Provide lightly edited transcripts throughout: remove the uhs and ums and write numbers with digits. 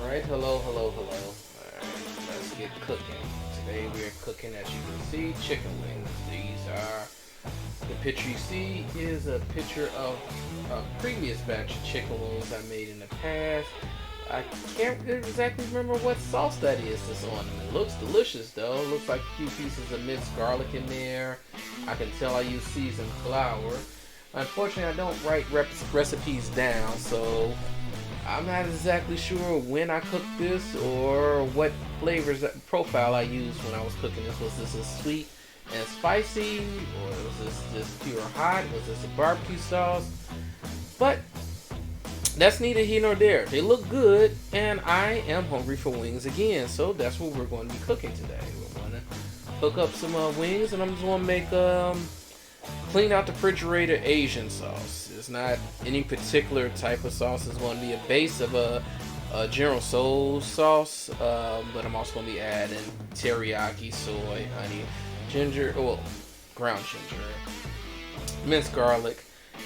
Alright, hello. Alright, let's get cooking. Today we're cooking, as you can see, chicken wings. These are, the picture you see is a picture of a previous batch of chicken wings I made in the past. I can't exactly remember what sauce that is that's on them. It looks delicious though. It looks like a few pieces of minced garlic in there. I can tell I use seasoned flour. Unfortunately, I don't write recipes down, so I'm not exactly sure when I cooked this or what flavors profile I used when I was cooking this. Was this a sweet and spicy, or was this just pure hot? Was this a barbecue sauce? But that's neither here nor there. They look good, and I am hungry for wings again, so that's what we're going to be cooking today. We're going to hook up some wings, and I'm just going to make clean out the refrigerator Asian sauce. It's not any particular type of sauce. It's going to be a base of a General Soul sauce, but I'm also going to be adding teriyaki, soy, honey, ginger, well, ground ginger, minced garlic,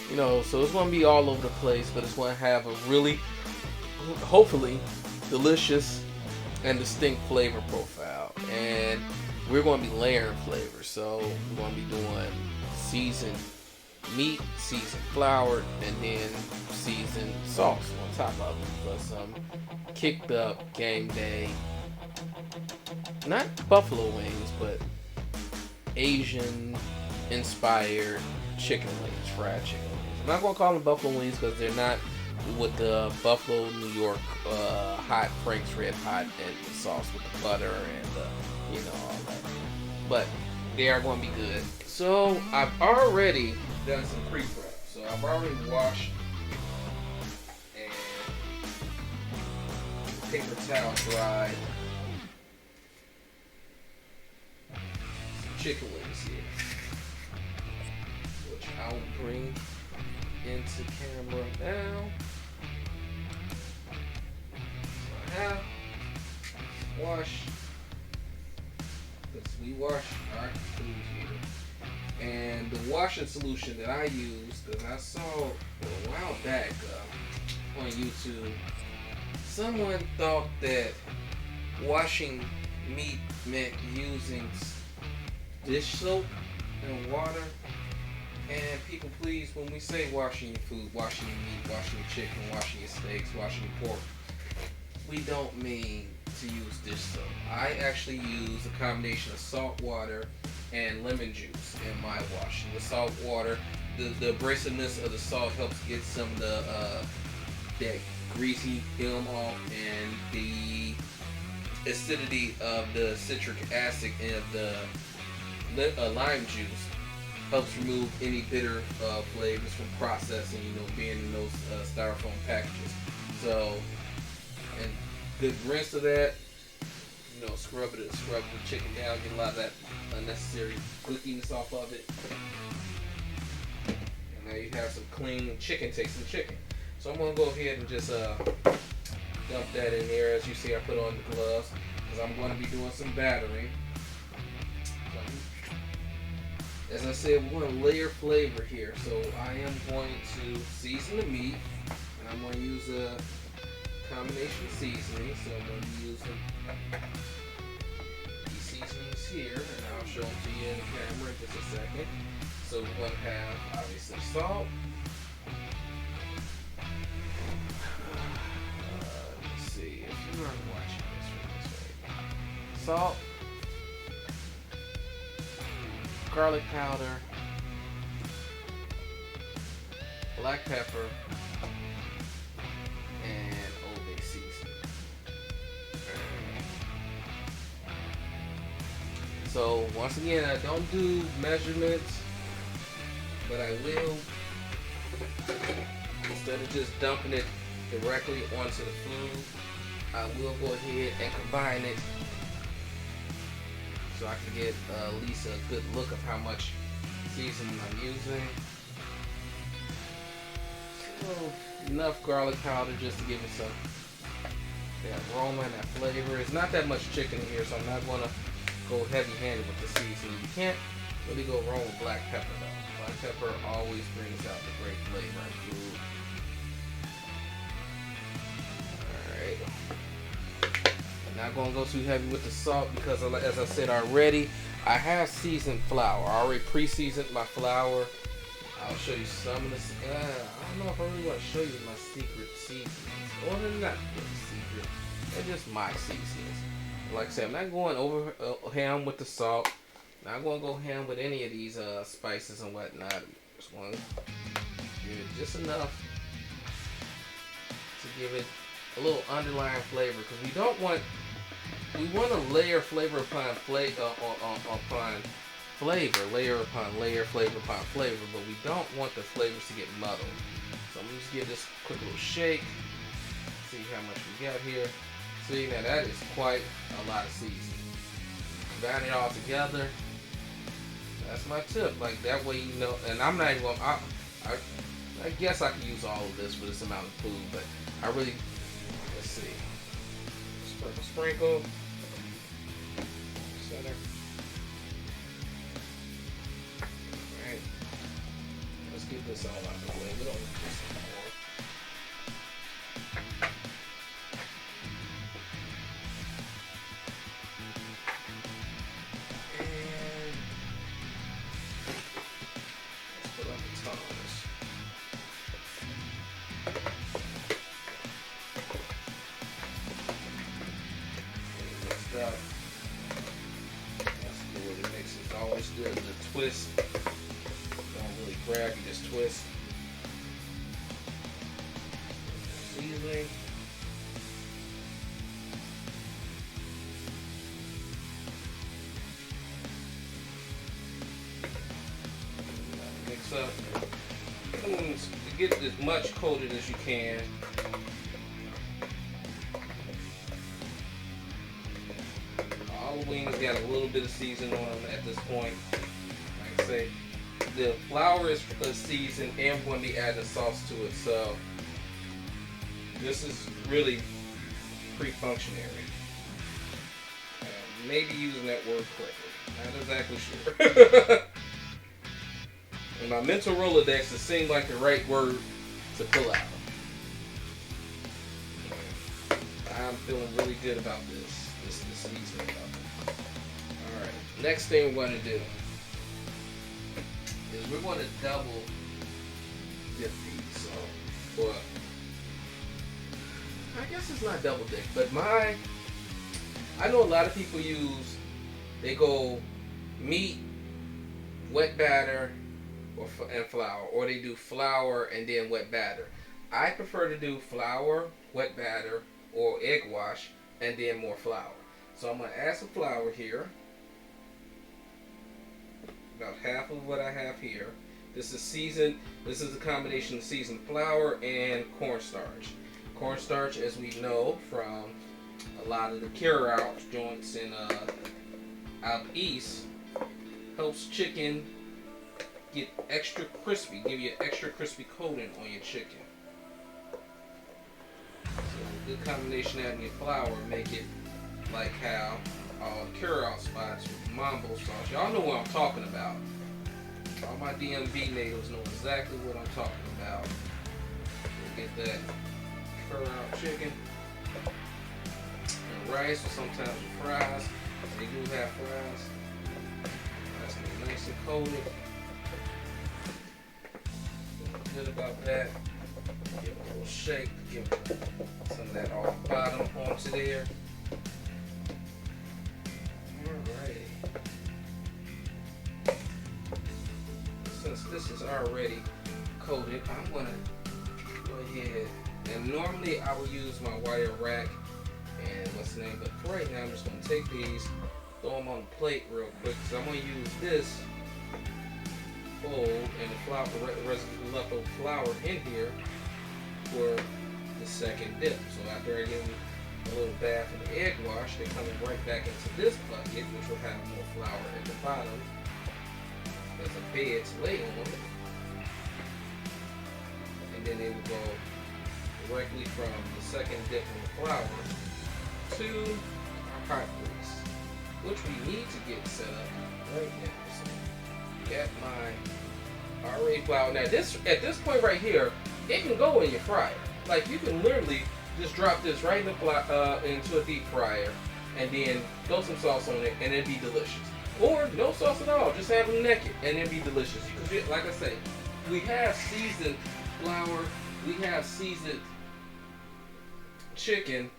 so it's going to be all over the place, but it's going to have a really, hopefully, delicious and distinct flavor profile. And we're going to be layering flavors, so we're going to be doing seasoned meat, seasoned flour, and then seasoned sauce on top of it. Plus some kicked up Gameday, not buffalo wings, but Asian inspired chicken wings, fried chicken wings. I'm not going to call them buffalo wings because they're not with the Buffalo, New York hot Frank's Red Hot and the sauce with the butter and all that. But they are going to be good. So I've already done some pre-prep. So I've already washed and paper towel dried some chicken wings here, which I'll bring into camera now. So I have washed, because we wash our food here. And the washing solution that I used, because I saw a while back on YouTube, someone thought that washing meat meant using dish soap and water. And people, please, when we say washing your food, washing your meat, washing your chicken, washing your steaks, washing your pork, we don't mean to use dish soap. I actually use a combination of salt water and lemon juice in my washing. The salt water, the abrasiveness of the salt helps get some of that greasy film off, and the acidity of the citric acid and the lime juice helps remove any bitter flavors from processing, being in those styrofoam packages. So, and good rinse of that. Scrub the chicken down, get a lot of that unnecessary gookiness off of it. And now you have some clean chicken tasting chicken. So I'm going to go ahead and just dump that in there. As you see, I put on the gloves because I'm going to be doing some battering. So, as I said, we're going to layer flavor here. So I am going to season the meat, and I'm going to use a combination seasoning. So I'm going to be using these seasonings here, and I'll show them to you in the camera in just a second. So we're going to have, obviously, salt. Let's see if you are watching this right. Salt, garlic powder, black pepper, and Old Bay seasoning. So once again, I don't do measurements, but I will, instead of just dumping it directly onto the food, I will go ahead and combine it so I can get at least a good look of how much seasoning I'm using. So enough garlic powder just to give it some that aroma and that flavor. It's not that much chicken in here, so I'm not going to go heavy-handed with the seasoning. You can't really go wrong with black pepper though. Black pepper always brings out the great flavor in food. Alright. Not gonna go too heavy with the salt because, as I said already, I have seasoned flour. I already pre-seasoned my flour. I'll show you some of this. I don't know if I really want to show you my secret seasonings. Or they're not really secret. They're just my seasonings. Like I said, I'm not going over ham with the salt. Not going to go ham with any of these spices and whatnot. Just going to give it just enough to give it a little underlying flavor, because we want to layer flavor upon flavor, layer upon layer, flavor upon flavor, but we don't want the flavors to get muddled. So I'm just give this a quick little shake. See how much we got here. See, now that is quite a lot of seasoning. Combine it all together. That's my tip. Like that way, you know. And I'm not even. I guess I could use all of this for this amount of food, but I really. Let's see. Sprinkle. Center. Alright. Let's get this all out of the way. We don't need this anymore. And let's put on the tongs. Up. That's good. It makes it always good to twist. Don't really grab, you just twist. Seasoning. Mix up. Get as much coated as you can. All the wings got a little bit of seasoning on them at this point. Like I say, the flour is seasoned, and we're going to be adding the sauce to it. So this is really pre-functionary. Maybe using that word correctly. Not exactly sure. In my mental Rolodex, it seemed like the right word to pull out. I'm feeling really good about this seasoning. Alright, next thing we're going to do is we're going to double dip these. So, well, I guess it's not double dip, but I know a lot of people they go meat, wet batter, and flour, or they do flour and then wet batter. I prefer to do flour, wet batter, or egg wash, and then more flour. So I'm going to add some flour here. About half of what I have here. This is seasoned. This is a combination of seasoned flour and cornstarch. Cornstarch, as we know from a lot of the carry-out joints in out east, helps chicken get extra crispy, give you an extra crispy coating on your chicken. So a good combination adding your flour, make it like how carry-out spots with mambo sauce. Y'all know what I'm talking about. All my DMV natives know exactly what I'm talking about. We'll get that carry-out chicken and rice, or sometimes with fries. They do have fries. That's gonna be nice and coated. Good about that. Give it a little shake, give some of that off bottom onto there. Alrighty. Since this is already coated, I'm gonna go ahead, and normally I would use my wire rack and what's the name, but for right now I'm just gonna take these, throw them on the plate real quick, because I'm gonna use this bowl and the flour, leftover flour in here for the second dip. So after I give them a little bath in the egg wash, they're coming right back into this bucket, which will have more flour at the bottom as a bed to lay on. And then they will go directly from the second dip in the flour to our hot grease, which we need to get set up right now. So got my already flour. Now this, at this point right here, it can go in your fryer. Like you can literally just drop this right in the into a deep fryer and then throw some sauce on it, and it'd be delicious. Or no sauce at all, just have them naked, and it'd be delicious. Because, like I say, we have seasoned flour, we have seasoned chicken,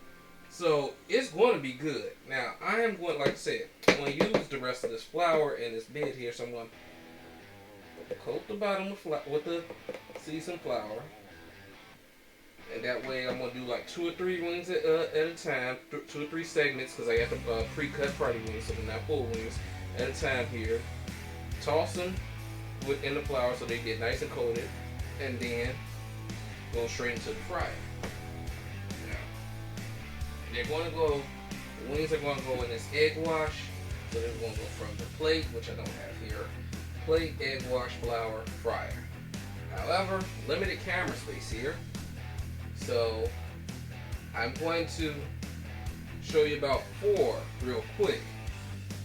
so it's going to be good. Now, I am going, like I said, I'm going to use the rest of this flour in this bed here, so I'm going to coat the bottom with the seasoned flour. And that way I'm going to do like 2 or 3 wings at a time, 2 or 3 segments, because I got the pre-cut party wings, so they're not full wings, at a time here. Toss them in the flour so they get nice and coated, and then go straight into the fryer. Now, they're going to go, the wings are going to go in this egg wash, so they're going to go from the plate, which I don't have here, plate, egg wash, flour, fryer. However, limited camera space here. So I'm going to show you about 4 real quick.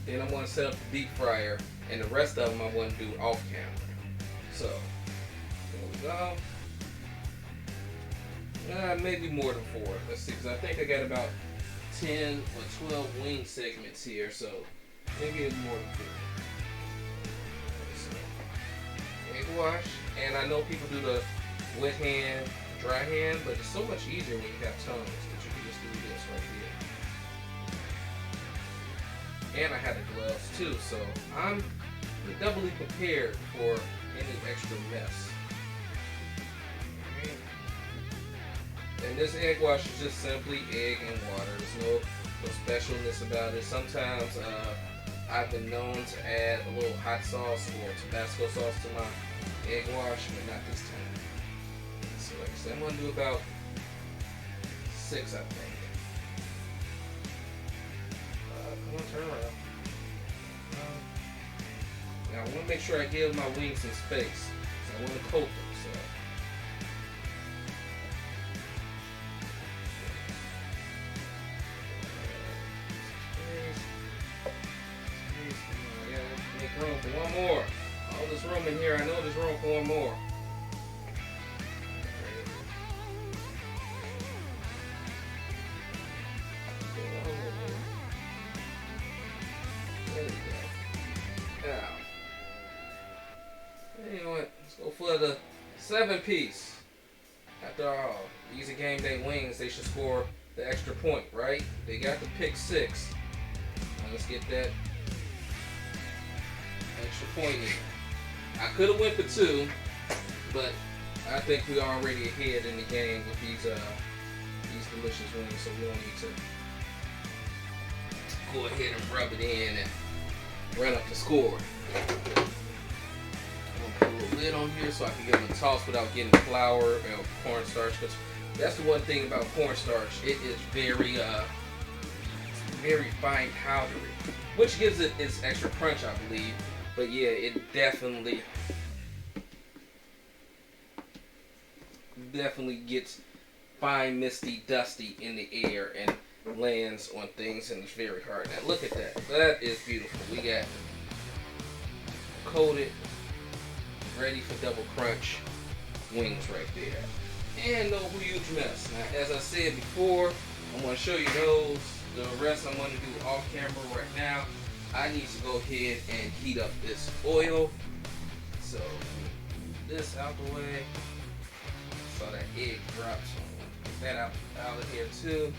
Then I'm going to set up the deep fryer, and the rest of them I'm going to do off camera. So there we go. Maybe more than 4. Let's see, because I think I got about 10 or 12 wing segments here, so maybe it's more than 4. So, egg wash, and I know people do the wet hand, dry hand, but it's so much easier when you have tongues that you can just do this right here. And I had the gloves too, so I'm doubly prepared for any extra mess. Okay. And this egg wash is just simply egg and water. There's no specialness about it. Sometimes I've been known to add a little hot sauce or Tabasco sauce to my egg wash, but not this time. So like I said, I'm going to do about 6, I think. Come on, turn around. Now I want to make sure I give my wings some space. So I want to coat them. So. Make room for one more. All this room in here, I know there's room for one more. You know what? Let's go for the 7-piece. After all, these are Gameday wings. They should score the extra point, right? They got the pick 6. Now let's get that extra point in. I could have went for 2, but I think we're already ahead in the game with these delicious wings, so we don't need to go ahead and rub it in and run up the score. Put a little lid on here so I can give them a toss without getting flour or cornstarch. Because that's the one thing about cornstarch; it is very fine powdery, which gives it its extra crunch, I believe. But yeah, it definitely gets fine, misty, dusty in the air and lands on things, and it's very hard. Now look at that. That is beautiful. We got coated, ready for double crunch wings right there. And no huge mess. Now, as I said before, I'm going to show you those. The rest I'm going to do off camera right now. I need to go ahead and heat up this oil. So, move this out the way. So that egg drops. Get that out of here too.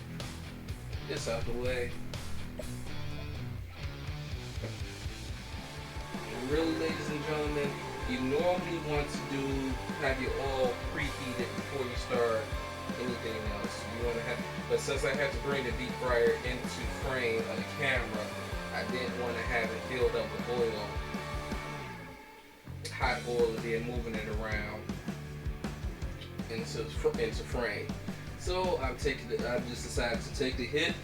This out the way. And really, ladies and gentlemen, you normally want to have your oil preheated before you start anything else. You want to have, but since I had to bring the deep fryer into frame on the camera, I didn't want to have it filled up with oil, hot oil, and then moving it around into frame. So I just decided to take the hit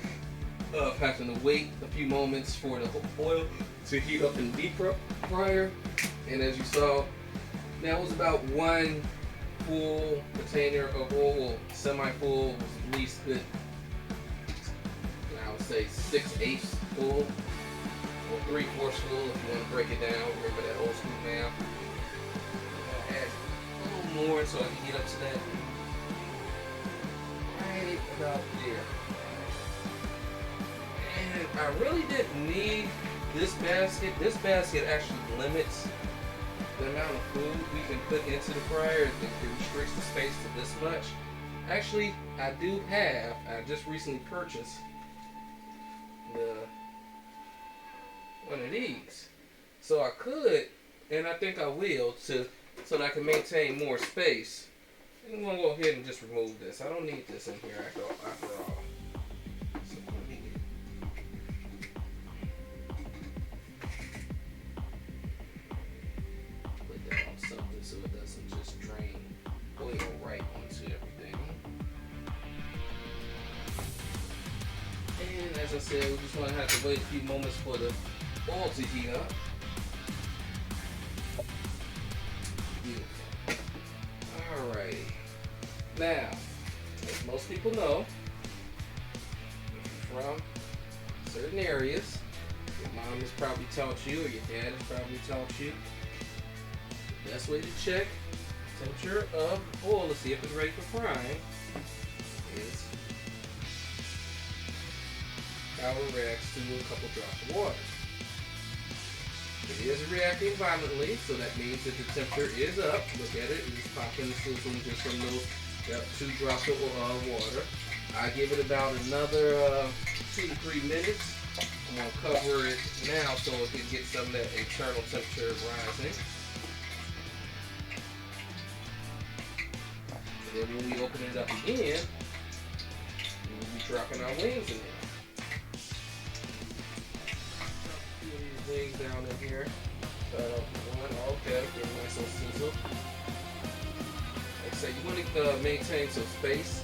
of having to wait a few moments for the oil to heat up in the deep fryer. And as you saw, that was about 1 full container of oil, semi-full, was at least good. I would say 6/8 full, or 3/4 full if you want to break it down. Remember that old school math. I'll add a little more so I can get up to that right about there. And And I really didn't need this basket. This basket actually limits the amount of food we can put into the fryer. It restricts the space to this much. Actually, I just recently purchased one of these. So I could, and I think I will, so that I can maintain more space. I'm going to go ahead and just remove this. I don't need this in here after all. So let me put that on something so it doesn't just drain oil right onto everything. And as I said, we're just going to have to wait a few moments for the oil to heat up. Beautiful. Alright. Now, as most people know, if you're from certain areas, your mom has probably taught you, or your dad has probably taught you, the best way to check the temperature of oil to see if it's ready for frying is how it reacts to a couple drops of water. It is reacting violently, so that means that the temperature is up. Look at it, it's popping, sizzling just from those 2 drops of water. I give it about another 2 to 3 minutes. I'm going to cover it now so it can get some of that internal temperature rising. And then when we open it up again, we'll be dropping our wings in there. Wings down in here. Start off with one. Okay, get a nice little sizzle. Like I said, you want to maintain some space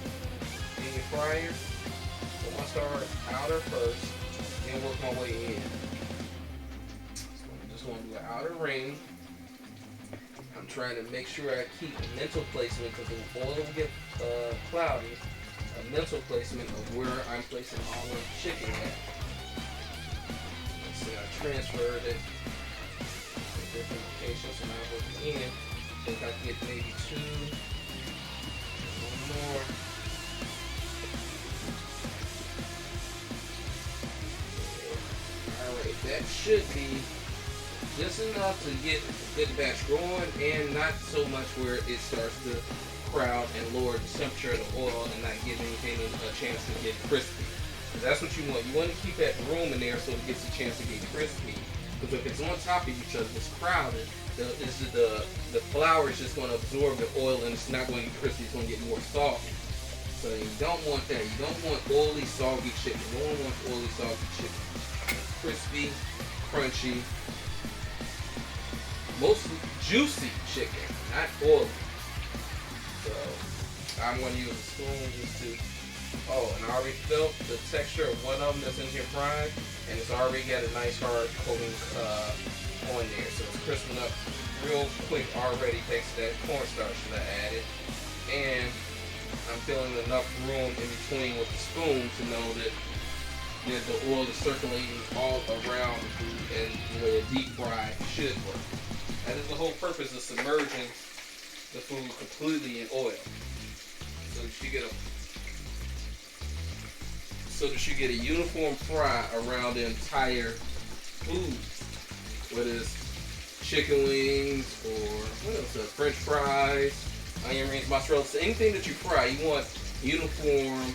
in your fryer. So I'm going to start outer first, then work my way in. So I'm just going to do an outer ring. I'm trying to make sure I keep mental placement because the oil will get cloudy. A mental placement of where I'm placing all the chicken at. So I transferred it to different locations, so now I'm working in. I think I can get maybe 2, one more. Alright, that should be just enough to get the batch going and not so much where it starts to crowd and lower the temperature of the oil and not giving anything a chance to get crispy. That's what you want. You want to keep that room in there so it gets a chance to get crispy. Because if it's on top of each other, it's crowded, the flour is just going to absorb the oil and it's not going to get crispy. It's going to get more soft. So you don't want that. You don't want oily, soggy chicken. No one wants oily, soggy chicken. Crispy, crunchy, mostly juicy chicken, not oily. So I'm going to use a spoon just to. Oh, and I already felt the texture of one of them that's in here frying, and it's already got a nice hard coating on there. So it's crisping up real quick already thanks to that cornstarch that I added. And I'm feeling enough room in between with the spoon to know that the oil is circulating all around the food and the way a deep fry should work. That is the whole purpose of submerging the food completely in oil. So that you get a uniform fry around the entire food, whether it's chicken wings or what else, French fries, onion rings, mozzarella, so anything that you fry, you want uniform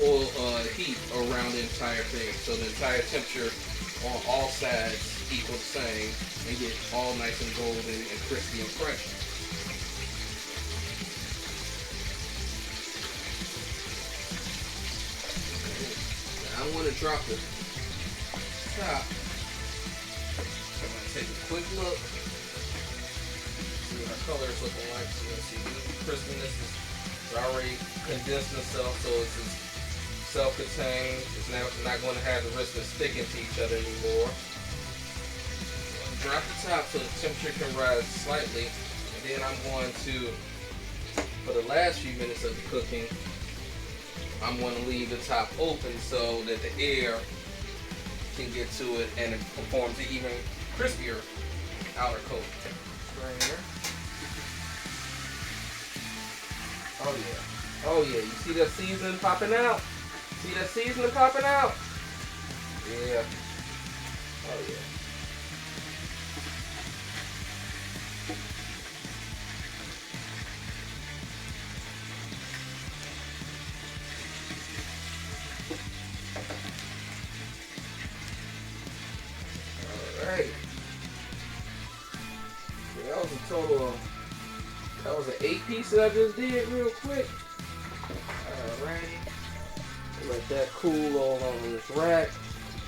oil heat around the entire thing, so the entire temperature on all sides equal the same and get all nice and golden and crispy and crunchy. I want to drop the top. I'm going to take a quick look. See what our color is looking like. So let's see, the crispiness is already condensed itself, so it's self-contained. It's now not going to have the risk of sticking to each other anymore. Drop the top so the temperature can rise slightly, and then I'm going to, for the last few minutes of the cooking, I'm going to leave the top open so that the air can get to it and it performs an even crispier outer coat. Right here. Oh yeah. Oh yeah. You see that seasoning popping out? See that seasoning popping out? Yeah. Oh yeah. Alright. So that was a total of, that was an 8-piece that I just did real quick. Alrighty. Let that cool all on this rack.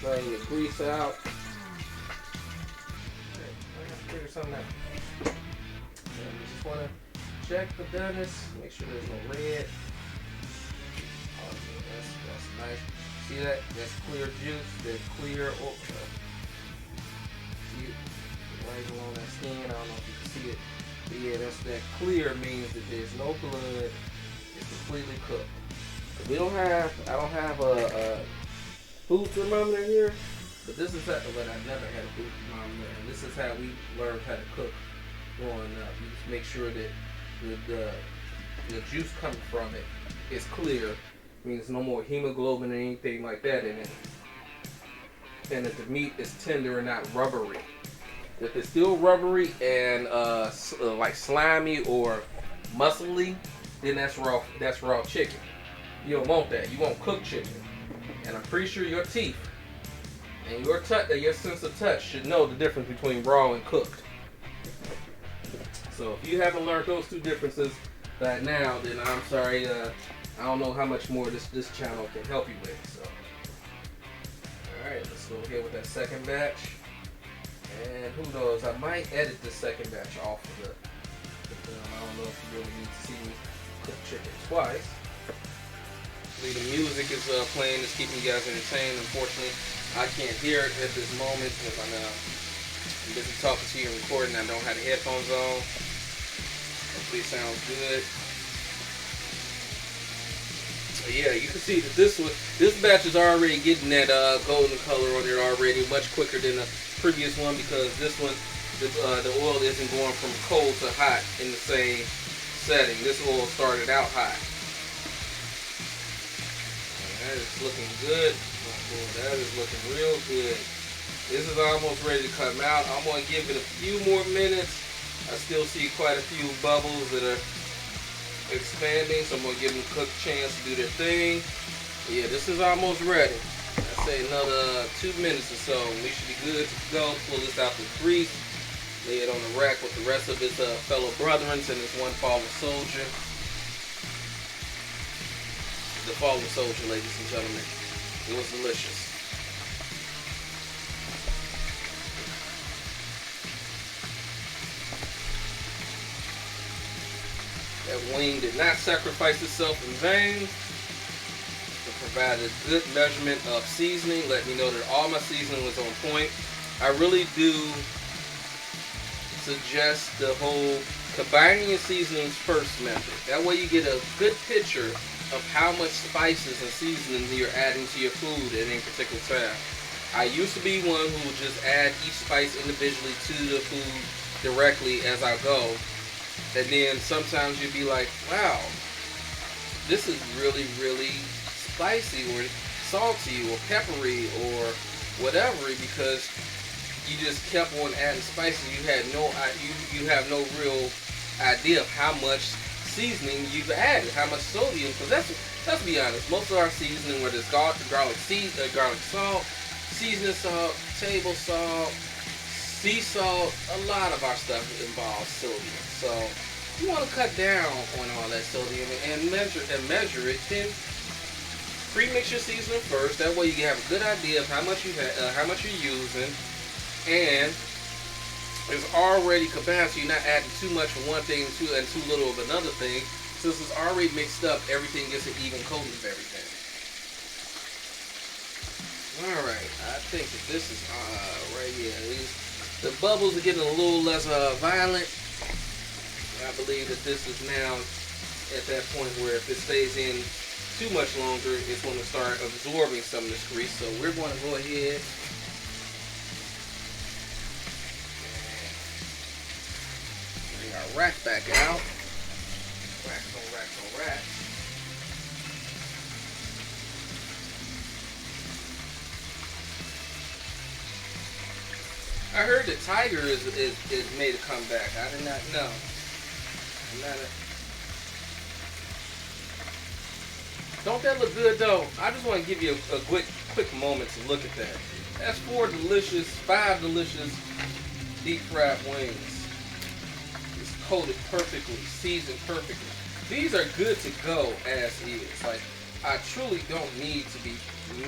Letting the grease out. Okay, I gotta figure something out. And we just wanna check the doneness, make sure there's no red. Oh yeah, that's nice. See that? That's clear juice. That's clear oil. See it? Right along that skin. I don't know if you can see it. But yeah, that's that clear means that there's no blood. It's completely cooked. We don't have, I don't have a food thermometer here, but this is how, but I never had a food thermometer, and this is how we learned how to cook growing up. You just make sure that the juice coming from it is clear, means no more hemoglobin or anything like that in it, and that the meat is tender and not rubbery. If it's still rubbery and like slimy or muscly, then that's raw chicken. You don't want that. You want cooked chicken. And I'm pretty sure your teeth and your sense of touch should know the difference between raw and cooked. So if you haven't learned those two differences by now, then I'm sorry. I don't know how much more this channel can help you with. So, all right, let's go ahead with that second batch. And who knows? I might edit the second batch off of the film. I don't know if you really need to see me cook chicken twice. The music is playing, it's keeping you guys entertained. Unfortunately, I can't hear it at this moment because I'm busy talking to you and recording. I don't have the headphones on. Hopefully it sounds good. So yeah, you can see that this batch is already getting that golden color on it already, much quicker than the previous one, because this one, the oil isn't going from cold to hot in the same setting. This oil started out hot. That is looking good. That is looking real good. This is almost ready to come out. I'm going to give it a few more minutes. I still see quite a few bubbles that are expanding, so I'm going to give them a quick chance to do their thing. Yeah, this is almost ready. I'd say another 2 minutes or so. We should be good to go. Pull this out the grease. Lay it on the rack with the rest of his fellow brethren and his one fallen soldier. The fallen soldier, ladies and gentlemen. It was delicious. That wing did not sacrifice itself in vain. It provided a good measurement of seasoning. Let me know that all my seasoning was on point. I really do suggest the whole combining your seasonings first method. That way you get a good picture of how much spices and seasonings you're adding to your food at any particular time. I used to be one who would just add each spice individually to the food directly as I go. And then sometimes you'd be like, wow, this is really, really spicy or salty or peppery or whatever, because you just kept on adding spices. You had no, you have no real idea of how much seasoning you've added, how much sodium, because let's be honest, most of our seasoning, whether it's garlic salt, seasoning salt, table salt, sea salt, a lot of our stuff involves sodium. So you want to cut down on all that sodium and measure it. Then pre-mix your seasoning first. That way you can have a good idea of how much you're using, and it's already combined, so you're not adding too much of one thing and too little of another thing. Since it's already mixed up, everything gets an even coating of everything. Alright, I think that this is right here. The bubbles are getting a little less violent. I believe that this is now at that point where if it stays in too much longer, it's going to start absorbing some of this grease. So we're going to go ahead rack back out. Racks on racks on racks. I heard that Tiger is made a comeback. I did not know. Don't that look good though? I just want to give you a quick moment to look at that. That's five delicious deep fried wings. It's coated perfectly, seasoned perfectly. These are good to go as is. Like, I truly don't need to be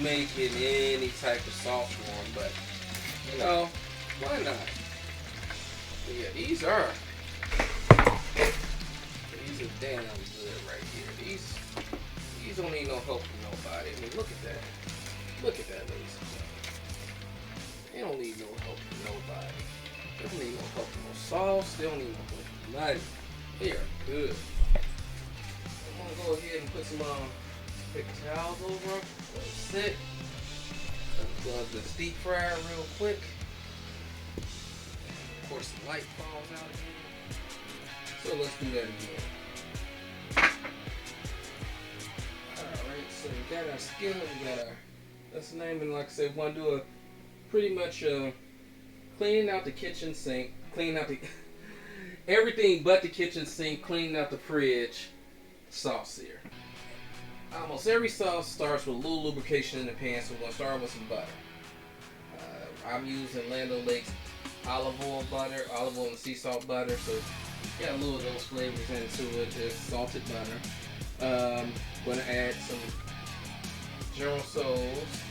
making any type of sauce for them, but you know, why not? But yeah, these are damn good right here. These don't need no help from nobody. I mean, look at that. Look at that, ladies and gentlemen. They don't need no help from nobody. They don't need no help from no sauce. They don't need no help from nothing. They are good. I'm gonna go ahead and put some paper towels over them. Let them sit. Plug this deep fryer real quick. Of course, the light falls out again. So let's do that again. Alright, so we got our skillet, we got our, that's the name, and like I said, we want to do a pretty much cleaning out the kitchen sink, cleaning out the everything but the kitchen sink, cleaning out the fridge sauce here. Almost every sauce starts with a little lubrication in the pan, so we're going to start with some butter. I'm using Land O'Lakes olive oil and sea salt butter, so got a little of those flavors into it. Just salted butter. Going to add some General Tso's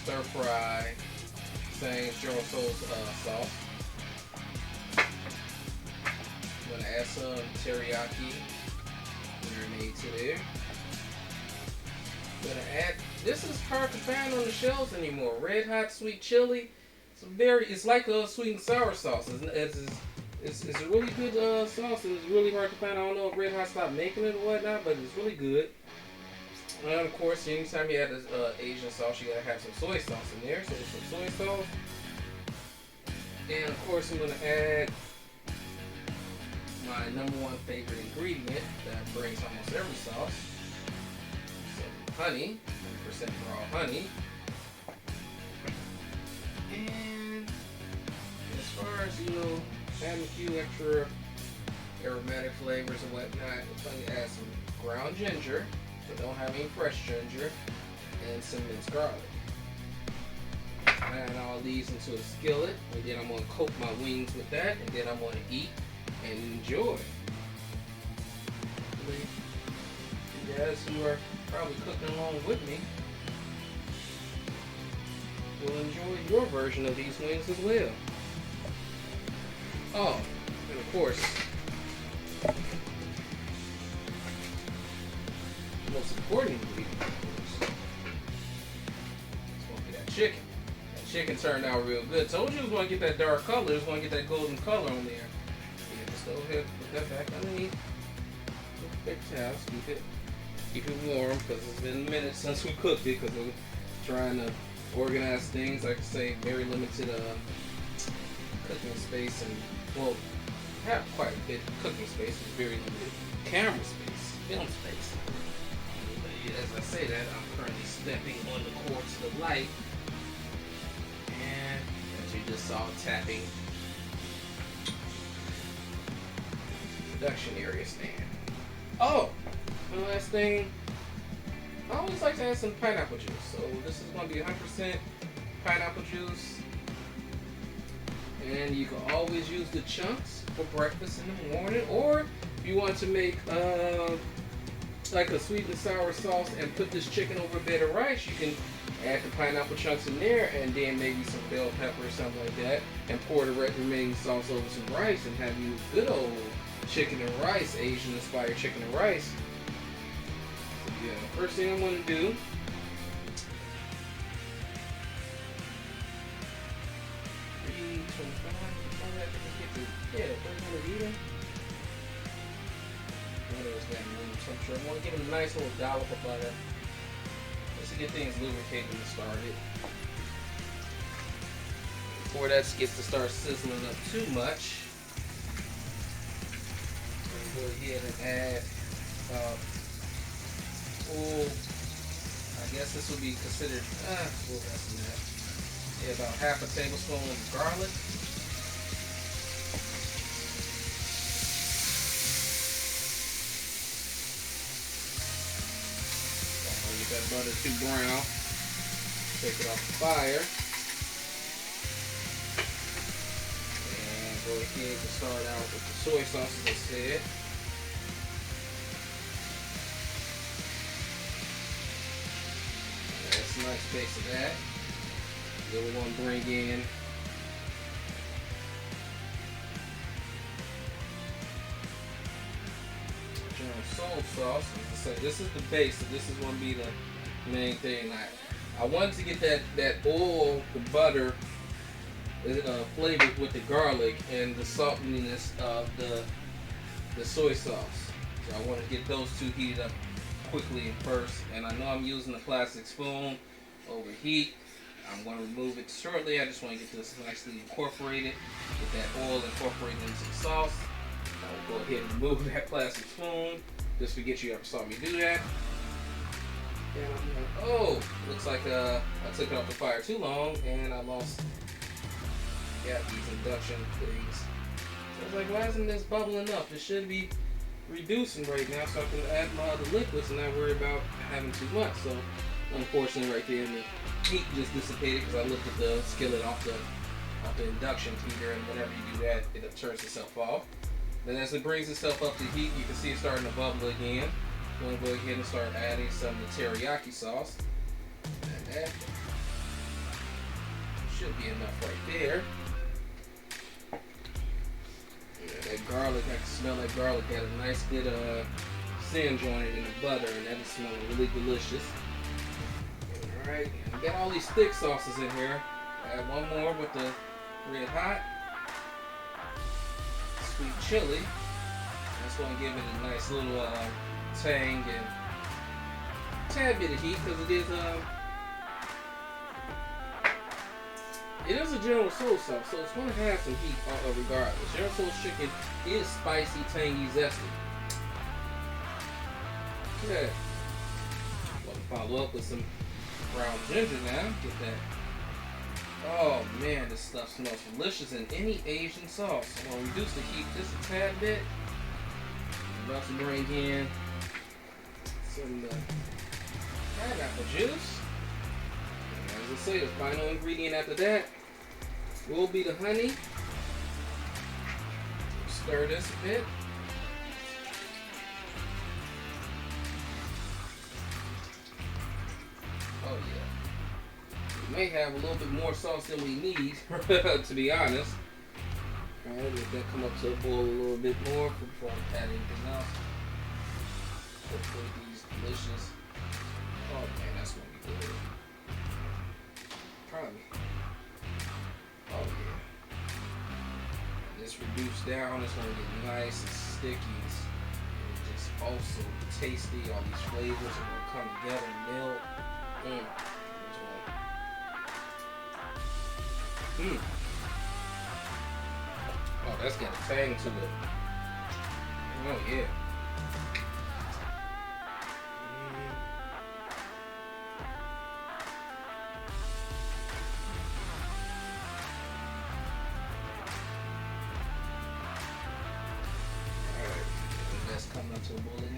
stir fry, same General Tso's sauce. Going to add some teriyaki marinade to there. Gonna add, this is hard to find on the shelves anymore. Red Hot Sweet Chili. It's like a sweet and sour sauce. It's a really good sauce, and it's really hard to find. I don't know if Red Hot stopped making it or whatnot, but it's really good. And of course, anytime you add this Asian sauce, you gotta have some soy sauce in there. So there's some soy sauce. And of course, I'm gonna add my #1 favorite ingredient that brings almost every sauce. Honey, 100% raw honey. And as far as, adding a few extra aromatic flavors and whatnot, I'm going to add some ground ginger, so don't have any fresh ginger, and some minced garlic. Add all these into a skillet, and then I'm going to coat my wings with that, and then I'm going to eat and enjoy. You guys who are probably cooking along with me will enjoy your version of these wings as well. Oh, and of course, the most important ingredient, of course, is going to be that chicken. That chicken turned out real good. Told you it was going to get that dark color. It was going to get that golden color on there. Yeah, just go ahead and put that back underneath. Big towels, keep it warm, because it's been a minute since we cooked it, because we're trying to organize things. Like I say, very limited cooking space, and well, have quite a bit of cooking space, but very limited camera space, film space. But as I say that, I'm currently stepping on the cord to the light, and as you just saw, tapping production area stand. Oh, and the last thing, I always like to add some pineapple juice. So this is going to be 100% pineapple juice. And you can always use the chunks for breakfast in the morning. Or if you want to make like a sweet and sour sauce and put this chicken over a bed of rice, you can add the pineapple chunks in there and then maybe some bell pepper or something like that, and pour the remaining sauce over some rice and have you good old chicken and rice, Asian inspired chicken and rice. So yeah, first thing I'm going to do, I want to give it a nice little dollop of butter just to get things lubricated and started. Before that gets to start sizzling up too much, go ahead and add I guess this would be considered a little less than that. about half a tablespoon of garlic. Don't get that butter too brown. Take it off the fire. And go ahead and start out with the soy sauce, as I said. That's a nice base of that. Then we're going to bring in General Soul sauce. As I said, this is the base, so this is going to be the main thing. I wanted to get that oil, the butter, flavored with the garlic and the saltiness of the soy sauce. So I want to get those two heated up quickly first. And I know I'm using a plastic spoon over heat. I'm going to remove it shortly. I just want to get this nicely incorporated, get that oil incorporated into the sauce. I will go ahead and remove that plastic spoon. Just forget you ever saw me do that. And I'm like, oh, looks like I took it off the fire too long and I lost these induction things. So I was like, why isn't this bubbling up? It should be reducing right now so I can add my other liquids and not worry about having too much. So unfortunately right there the heat just dissipated because I lifted the skillet off the induction heater, and whenever you do that it turns itself off. Then as it brings itself up to heat, you can see it starting to bubble again. I'm going to go ahead and start adding some of the teriyaki sauce. And that should be enough right there. Yeah, that garlic, I can smell that garlic. Got a nice good singe on it in the butter, and that is smelling really delicious. Alright, we got all these thick sauces in here. Add one more with the red hot. Sweet chili. That's going to give it a nice little tang and a tad bit of heat because it is a General Soul sauce, so it's going to have some heat regardless. General Soul's chicken is spicy, tangy, zesty. Okay. I'm going to follow up with some brown ginger now. Get that. Oh man, this stuff smells delicious in any Asian sauce. I'm going to reduce the heat just a tad bit. I'm about to bring in some pineapple juice. And as I say, the final ingredient after that will be the honey. Stir this a bit. Oh yeah. We may have a little bit more sauce than we need, to be honest. Alright, let that come up to a boil a little bit more before I add anything else. Hopefully these delicious. Oh man, that's gonna be good. Probably. Oh yeah. And this reduced down, it's gonna get nice and sticky and just also tasty. All these flavors are gonna come together and melt. Oh, that's got a tang to it. Oh yeah. Alright, that's coming up to a boil again. A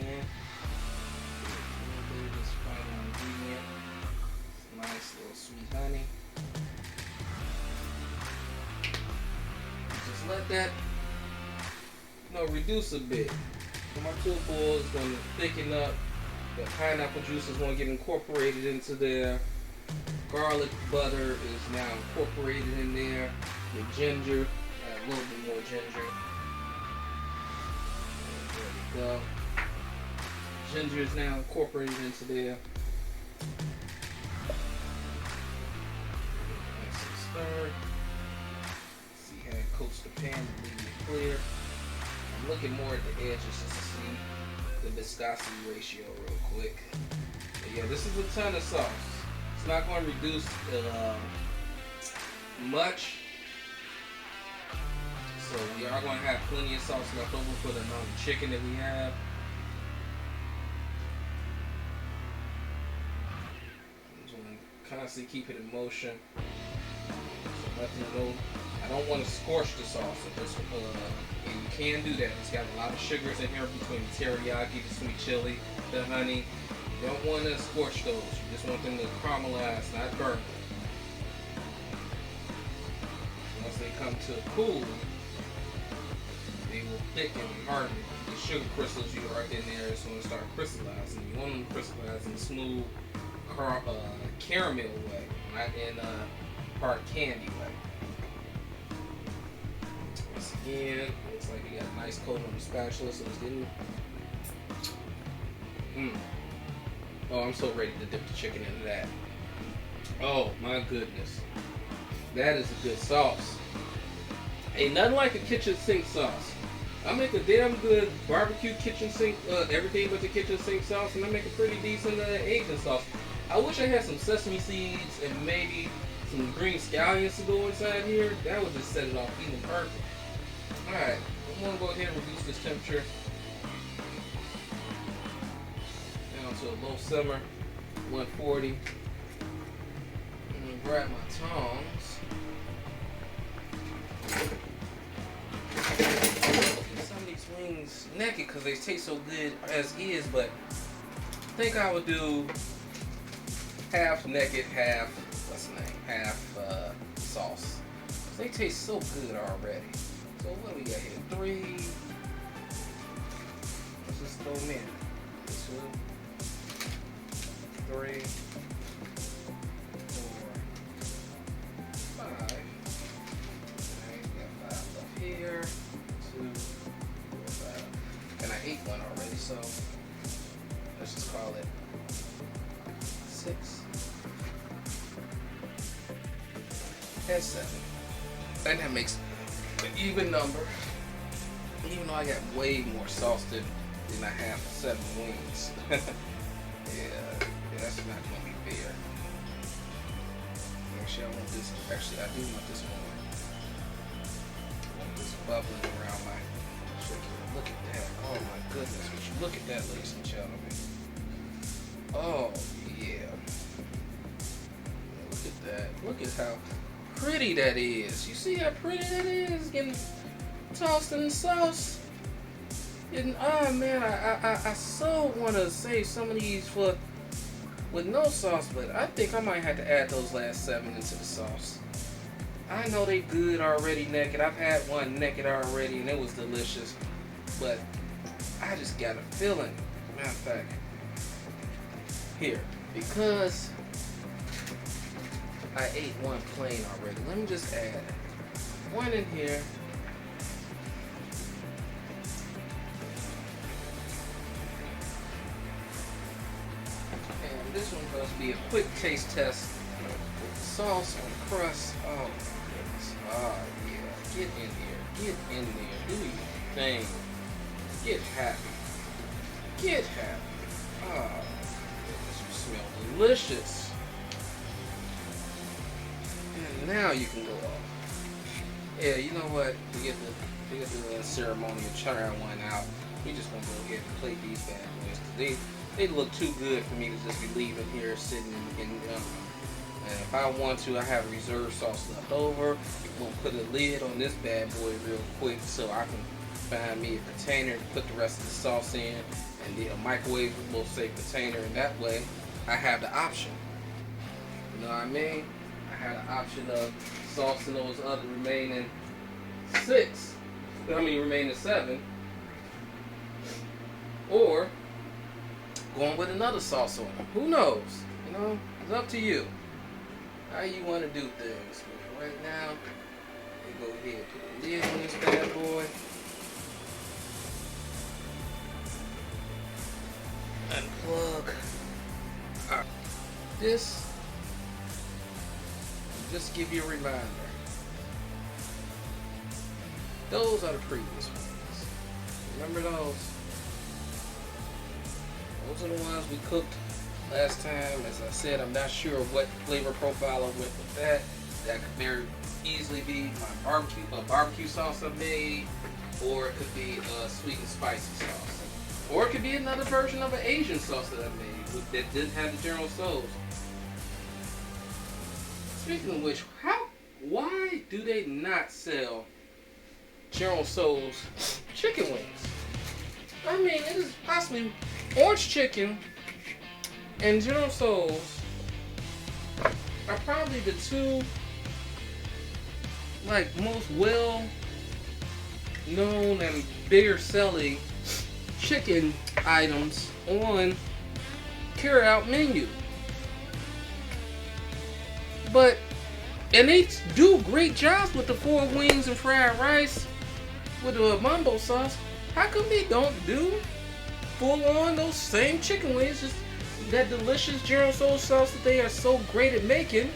little bit of this final ingredient. Nice little sweet honey. Just let that, reduce a bit. Come up to a boil, it's going to thicken up. The pineapple juice is going to get incorporated into there. Garlic butter is now incorporated in there. The ginger, add a little bit more ginger. And there we go. Ginger is now incorporated into there. Nice and stir. See how it coats the pan to leave it clear. I'm looking more at the edges just to see the viscosity ratio real quick. But yeah, this is a ton of sauce. It's not going to reduce much. So we are going to have plenty of sauce left over for the amount of chicken that we have. I'm just going to constantly keep it in motion. Nothing to go. I don't want to scorch the sauce. And you can do that. It's got a lot of sugars in here between the teriyaki, the sweet chili, the honey. You don't want to scorch those. You just want them to caramelize, not burn. Once they come to a cool, they will thicken and harden. The sugar crystals you are in there is going to start crystallizing. You want them to crystallize in a smooth caramel way, not in a hard candy way. Once again, looks like you got a nice coat on the spatula, so it's getting. Oh, I'm so ready to dip the chicken into that. Oh my goodness, that is a good sauce. Ain't nothing like a kitchen sink sauce. I make a damn good barbecue kitchen sink, everything but the kitchen sink sauce, and I make a pretty decent Asian sauce. I wish I had some sesame seeds and maybe some green scallions to go inside here. That would just set it off even perfect. Alright, I'm going to go ahead and reduce this temperature down to a low simmer, 140. I'm going to grab my tongs. Some of these wings naked because they taste so good as is, but I think I would do half naked, half, what's the name, half sauce. They taste so good already. So what do we got here? 3. Let's just throw them in. 2, 3, 4, 5. Okay, got 5 left here. 2, 4, 5. And I ate one already, so let's just call it 6 and 7. And that makes an even number. Even though I got way more sauce than I have 7 wings. Yeah, that's not gonna be fair. Actually, I want this. Actually, I do want this more. I want this bubbling around my chicken. Look at that. Oh my goodness. Would you look at that, ladies and gentlemen. Oh yeah. Look at that. Look at how pretty that is. You see how pretty that is? Getting tossed in the sauce. And oh man, I so want to save some of these for with no sauce, but I think I might have to add those last 7 into the sauce. I know they good already naked. I've had one naked already and it was delicious, but I just got a feeling. Matter of fact, here, because I ate one plain already, let me just add one in here. And this one's supposed to be a quick taste test with the sauce on the crust. Oh my goodness. Oh yeah. Get in here. Get in there. Do your thing. Get happy. Get happy. Oh my goodness. You smell delicious. And now you can go off. Yeah, you know what? To get the ceremonial char one out, we just gonna go ahead and plate these bad boys. They look too good for me to just be leaving here sitting in and if I want to, I have reserve sauce left over. We'll put a lid on this bad boy real quick so I can find me a container to put the rest of the sauce in, and the microwavable safe container, and that way I have the option. You know what I mean? I have the option of sauce in those other remaining 6. Remaining 7. Or going with another sauce on them. Who knows? You know, it's up to you. How you want to do things. But right now, you go ahead and put a lid on this bad boy. Unplug. Alright. This, just give you a reminder. Those are the previous ones. Remember those? Those are the ones we cooked last time. As I said, I'm not sure what flavor profile I went with that. That could very easily be my barbecue sauce I made, or it could be a sweet and spicy sauce, or it could be another version of an Asian sauce that I made that didn't have the General Tso's. Speaking of which, why do they not sell General Tso's chicken wings? I mean, it is possibly orange chicken and General Tso's are probably the two like most well known and bigger selling chicken items on carry out menu. But and they do great jobs with the 4 wings and fried rice with the mambo sauce. How come they don't do full on those same chicken wings, just that delicious General Tso sauce that they are so great at making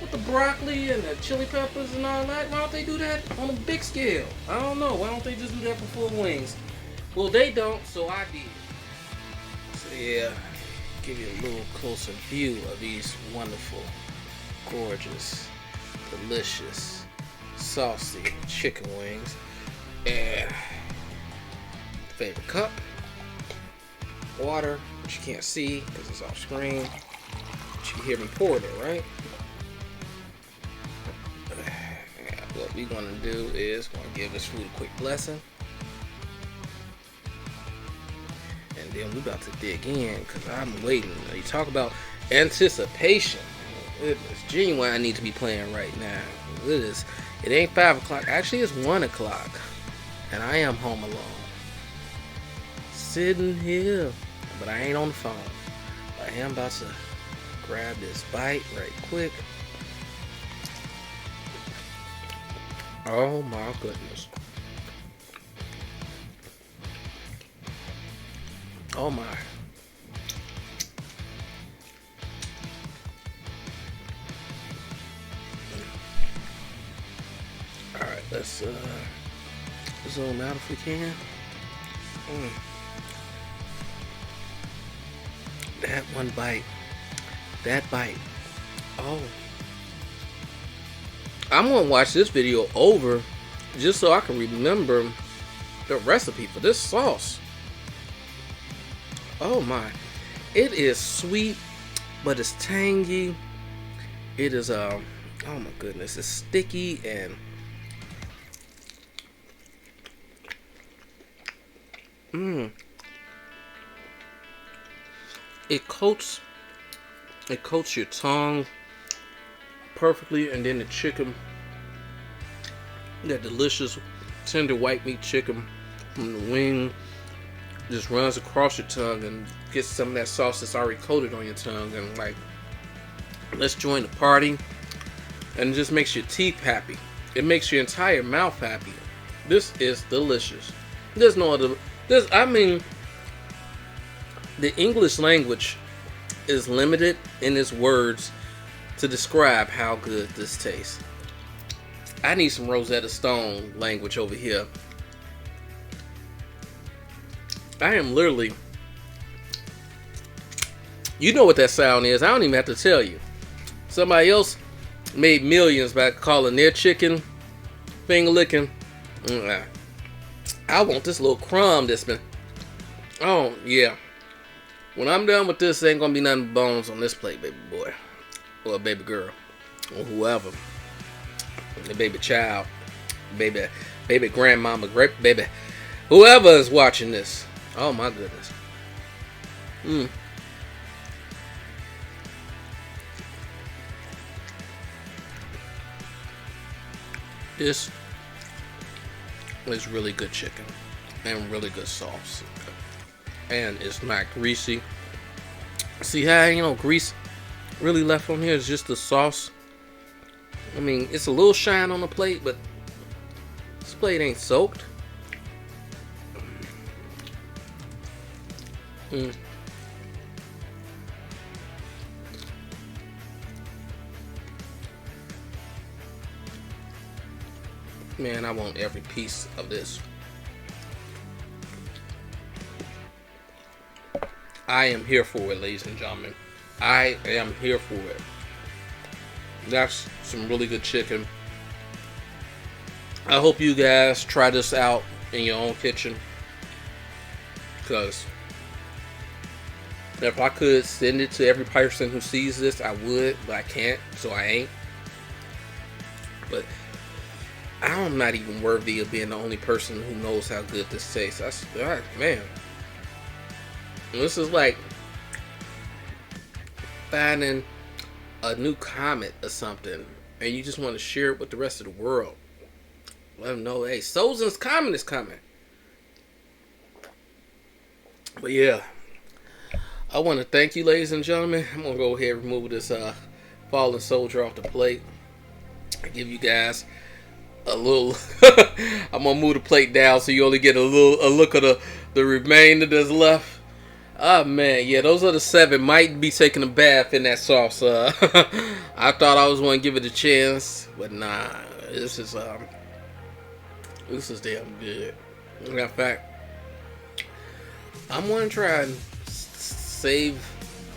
with the broccoli and the chili peppers and all that? Why don't they do that on a big scale? I don't know. Why don't they just do that for full wings? Well, they don't, so I did. So yeah, give you a little closer view of these wonderful, gorgeous, delicious, saucy chicken wings. And favorite cup, water, which you can't see because it's off screen, but you can hear me pouring it, right? And what we're gonna do is gonna give this food a quick blessing, and then we're about to dig in because I'm waiting. You talk about anticipation. It's genuine. I need to be playing right now. It ain't 5 o'clock. Actually, it's 1 o'clock. And I am home alone. Sitting here. But I ain't on the phone. I am about to grab this bite right quick. Oh my goodness. Oh my. Alright, let's zoom out if we can. That one bite. That bite. Oh. I'm gonna watch this video over just so I can remember the recipe for this sauce. Oh my. It is sweet, but it's tangy. It is oh my goodness, it's sticky and It coats your tongue perfectly, and then the chicken, that delicious tender white meat chicken from the wing, just runs across your tongue and gets some of that sauce that's already coated on your tongue, and like, let's join the party. And it just makes your teeth happy. It makes your entire mouth happy. This is delicious. There's no other. I mean, the English language is limited in its words to describe how good this tastes. I need some Rosetta Stone language over here. I am literally, you know what that sound is. I don't even have to tell you. Somebody else made millions by calling their chicken finger licking. I want this little crumb that's been, oh yeah. When I'm done with this, ain't gonna be nothing but bones on this plate, baby boy. Or baby girl. Or whoever. The baby child. Baby grandmama, great baby. Whoever is watching this. Oh my goodness. This is really good chicken. And really good sauce. And it's not greasy. See how ain't no grease really left on here? It's just the sauce. I mean, it's a little shine on the plate, but this plate ain't soaked. Man, I want every piece of this. I am here for it, ladies and gentlemen. I am here for it. That's some really good chicken. I hope you guys try this out in your own kitchen, because if I could send it to every person who sees this, I would, but I can't, so I ain't. but I'm not even worthy of being the only person who knows how good this tastes. Man, this is like finding a new comet or something, and you just want to share it with the rest of the world. Let them know, hey, Sozin's Comet is coming. But yeah, I want to thank you, ladies and gentlemen. I'm gonna go ahead and remove this fallen soldier off the plate. I give you guys a little. I'm gonna move the plate down so you only get a look at the remainder that's left. Oh man, yeah, those are the 7. Might be taking a bath in that sauce. I thought I was gonna give it a chance, but nah, this is damn good. In fact, I'm gonna try and save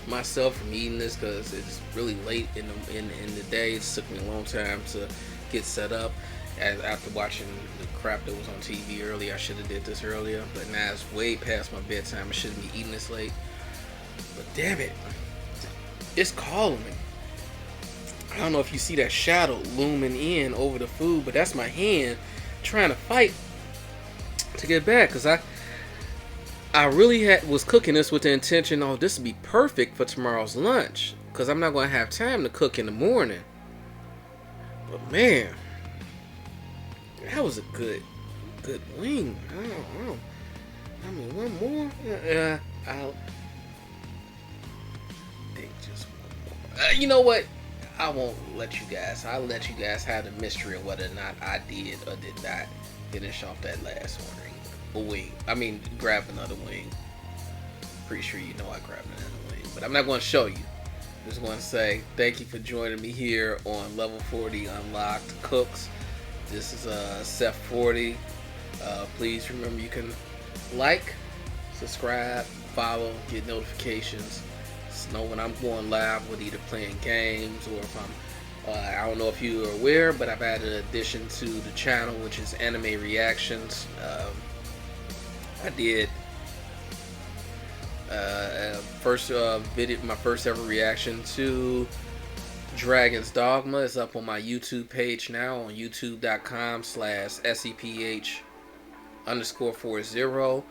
myself from eating this because it's really late in the day. It took me a long time to get set up. After watching the crap that was on TV earlier, I should have did this earlier. But now it's way past my bedtime. I shouldn't be eating this late. But damn it, it's calling me. I don't know if you see that shadow looming in over the food, but that's my hand trying to fight to get back. Because I really was cooking this with the intention, oh, this would be perfect for tomorrow's lunch. Because I'm not going to have time to cook in the morning. But man, that was a good wing. I mean, one more? I'll think just one more. You know what? I won't let you guys. I'll let you guys have the mystery of whether or not I did or did not finish off that last wing. I mean, grab another wing. Pretty sure you know I grabbed another wing. But I'm not going to show you. I just want to say thank you for joining me here on Level 40 Unlocked Cooks. This is Seth 40. Please remember you can like, subscribe, follow, get notifications. So know when I'm going live with either playing games or if I'm I don't know if you are aware, but I've added an addition to the channel, which is anime reactions. I did my first ever reaction to Dragon's Dogma is up on my YouTube page now on youtube.com/SEPH_40.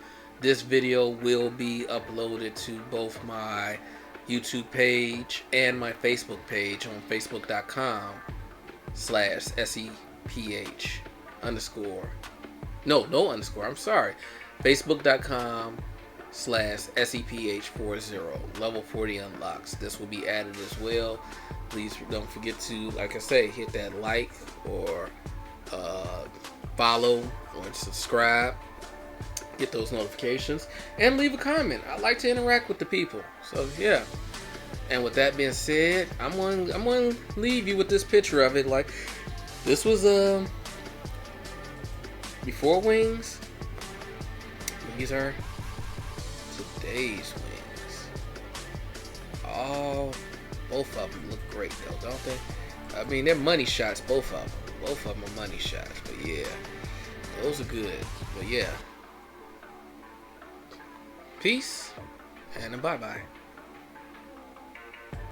This video will be uploaded to both my YouTube page and my Facebook page on facebook.com/SEPH_. No underscore. I'm sorry. Facebook.com/SEPH40 Level 40 Unlocks. This will be added as well. Please don't forget to, like I say, hit that like or follow or subscribe. Get those notifications and leave a comment. I like to interact with the people. So yeah. And with that being said, I'm going to leave you with this picture of it. Like this was before wings. These are today's wings. Oh, both of them look great though, don't they? I mean, they're money shots, both of them. Both of them are money shots, but yeah, those are good. But yeah, peace and bye-bye.